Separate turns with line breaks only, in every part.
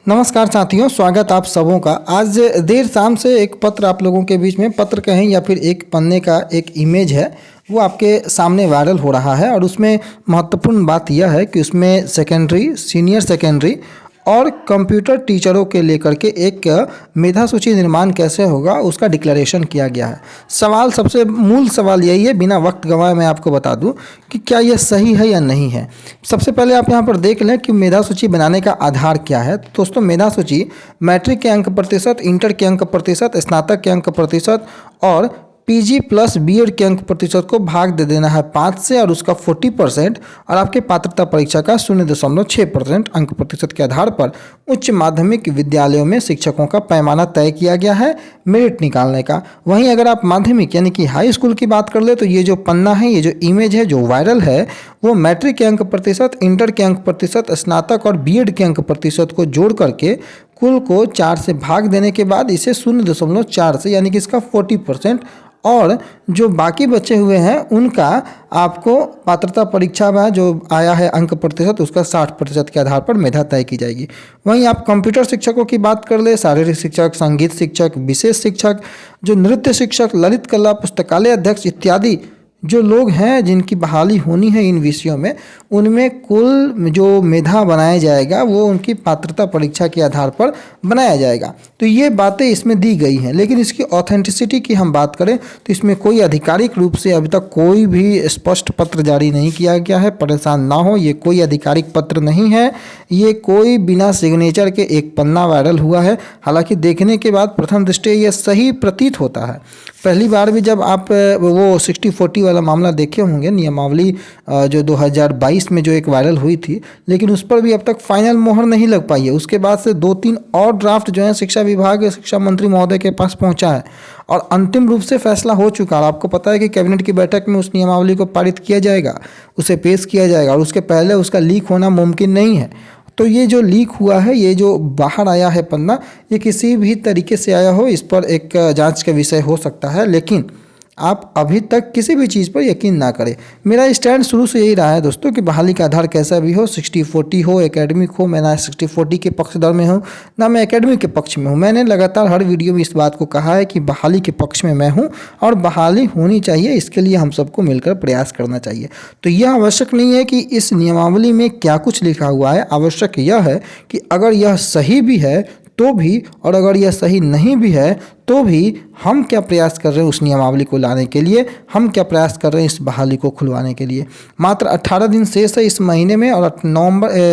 नमस्कार साथियों, स्वागत आप सबों का। आज देर शाम से एक पत्र आप लोगों के बीच में, पत्र कहें या फिर एक पन्ने का एक इमेज है, वो आपके सामने वायरल हो रहा है। और उसमें महत्वपूर्ण बात यह है कि उसमें सेकेंडरी, सीनियर सेकेंडरी और कंप्यूटर टीचरों के लेकर के एक मेधा सूची निर्माण कैसे होगा उसका डिक्लेरेशन किया गया है। सवाल, सबसे मूल सवाल यही है, बिना वक्त गंवाए मैं आपको बता दूं कि क्या यह सही है या नहीं है। सबसे पहले आप यहां पर देख लें कि मेधा सूची बनाने का आधार क्या है। तो दोस्तों, मेधा सूची मैट्रिक के अंक प्रतिशत, इंटर के अंक प्रतिशत, स्नातक के अंक प्रतिशत और पीजी प्लस बीएड के अंक प्रतिशत को भाग दे देना है 5 से और उसका 40% और आपके पात्रता परीक्षा का 0.6% अंक प्रतिशत के आधार पर उच्च माध्यमिक विद्यालयों में शिक्षकों का पैमाना तय किया गया है मेरिट निकालने का। वहीं अगर आप माध्यमिक यानी कि हाई स्कूल की बात कर ले तो ये जो पन्ना है, ये जो इमेज है जो वायरल है, वो मैट्रिक के अंक प्रतिशत, इंटर के अंक प्रतिशत, स्नातक और बीएड के अंक प्रतिशत को जोड़ करके कुल को 4 से भाग देने के बाद इसे 0.4 से यानी कि इसका 40% और जो बाकी बचे हुए हैं उनका आपको पात्रता परीक्षा में जो आया है अंक प्रतिशत उसका 60% के आधार पर मेधा तय की जाएगी। वहीं आप कंप्यूटर शिक्षकों की बात कर ले, शारीरिक शिक्षक, संगीत शिक्षक, विशेष शिक्षक, जो नृत्य शिक्षक, ललित कला, पुस्तकालय अध्यक्ष इत्यादि जो लोग हैं जिनकी बहाली होनी है इन विषयों में, उनमें कुल जो मेधा बनाया जाएगा वो उनकी पात्रता परीक्षा के आधार पर बनाया जाएगा। तो ये बातें इसमें दी गई हैं, लेकिन इसकी ऑथेंटिसिटी की हम बात करें तो इसमें कोई आधिकारिक रूप से अभी तक कोई भी स्पष्ट पत्र जारी नहीं किया गया है। परेशान ना हो, ये कोई आधिकारिक पत्र नहीं है, ये कोई बिना सिग्नेचर के एक पन्ना वायरल हुआ है। हालांकि देखने के बाद प्रथम दृष्टया ये सही प्रतीत होता है। पहली बार भी जब आप वो 60-40 वाला मामला देखे होंगे, नियमावली जो 2022 में जो एक वायरल हुई थी, लेकिन उस पर भी अब तक फाइनल मोहर नहीं लग पाई है। उसके बाद से 2-3 और ड्राफ्ट जो है शिक्षा विभाग या शिक्षा मंत्री महोदय के पास पहुंचा है और अंतिम रूप से फैसला हो चुका है। आपको पता है कि कैबिनेट की बैठक में उस नियमावली को पारित किया जाएगा, उसे पेश किया जाएगा और उसके पहले उसका लीक होना मुमकिन नहीं है। तो ये जो लीक हुआ है, ये जो बाहर आया है पन्ना, ये किसी भी तरीके से आया हो, इस पर एक जांच का विषय हो सकता है। लेकिन आप अभी तक किसी भी चीज़ पर यकीन ना करें। मेरा स्टैंड शुरू से यही रहा है दोस्तों कि बहाली का आधार कैसा भी हो, 60-40 हो, एकेडमिक हो, मैं ना 60-40 के पक्षधर में हूँ ना मैं एकेडमिक के पक्ष में हूँ। मैंने लगातार हर वीडियो में इस बात को कहा है कि बहाली के पक्ष में मैं हूँ और बहाली होनी चाहिए, इसके लिए हम सबको मिलकर प्रयास करना चाहिए। तो यह आवश्यक नहीं है कि इस नियमावली में क्या कुछ लिखा हुआ है, आवश्यक यह है कि अगर यह सही भी है तो भी और अगर यह सही नहीं भी है तो भी हम क्या प्रयास कर रहे हैं उस नियमावली को लाने के लिए, हम क्या प्रयास कर रहे हैं इस बहाली को खुलवाने के लिए। मात्र 18 दिन शेष है इस महीने में और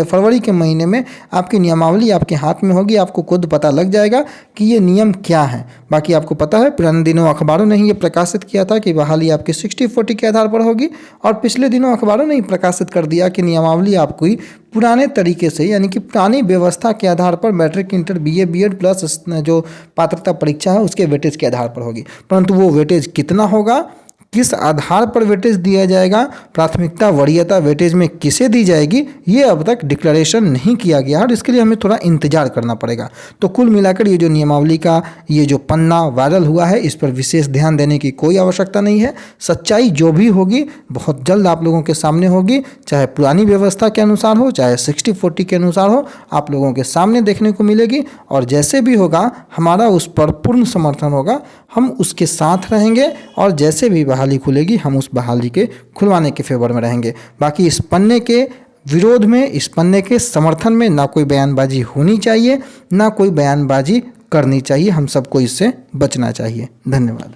फरवरी के महीने में आपकी नियमावली आपके हाथ में होगी। आपको खुद पता लग जाएगा कि ये नियम क्या है। बाकी आपको पता है पुराने दिनों अखबारों ने ही ये प्रकाशित किया था कि बहाली आपकी 60-40 के आधार पर होगी और पिछले दिनों अखबारों ने ही प्रकाशित कर दिया कि नियमावली आपकी पुराने तरीके से यानी कि पुरानी व्यवस्था के आधार पर matric, inter, BA, BEd plus जो पात्रता परीक्षा है उसके वेटेज के आधार पर होगी। परंतु वो वेटेज कितना होगा, किस आधार पर वेटेज दिया जाएगा, प्राथमिकता वरीयता वेटेज में किसे दी जाएगी, ये अब तक डिक्लेरेशन नहीं किया गया और इसके लिए हमें थोड़ा इंतजार करना पड़ेगा। तो कुल मिलाकर ये जो नियमावली का ये जो पन्ना वायरल हुआ है, इस पर विशेष ध्यान देने की कोई आवश्यकता नहीं है। सच्चाई जो भी होगी बहुत जल्द आप लोगों के सामने होगी, चाहे पुरानी व्यवस्था के अनुसार हो, चाहे 60-40 के अनुसार हो, आप लोगों के सामने देखने को मिलेगी। और जैसे भी होगा हमारा उस पर पूर्ण समर्थन होगा, हम उसके साथ रहेंगे और जैसे भी बहाली खुलेगी हम उस बहाली के खुलवाने के फेवर में रहेंगे। बाकी इस पन्ने के विरोध में, इस पन्ने के समर्थन में ना कोई बयानबाजी होनी चाहिए, ना कोई बयानबाजी करनी चाहिए। हम सबको इससे बचना चाहिए। धन्यवाद।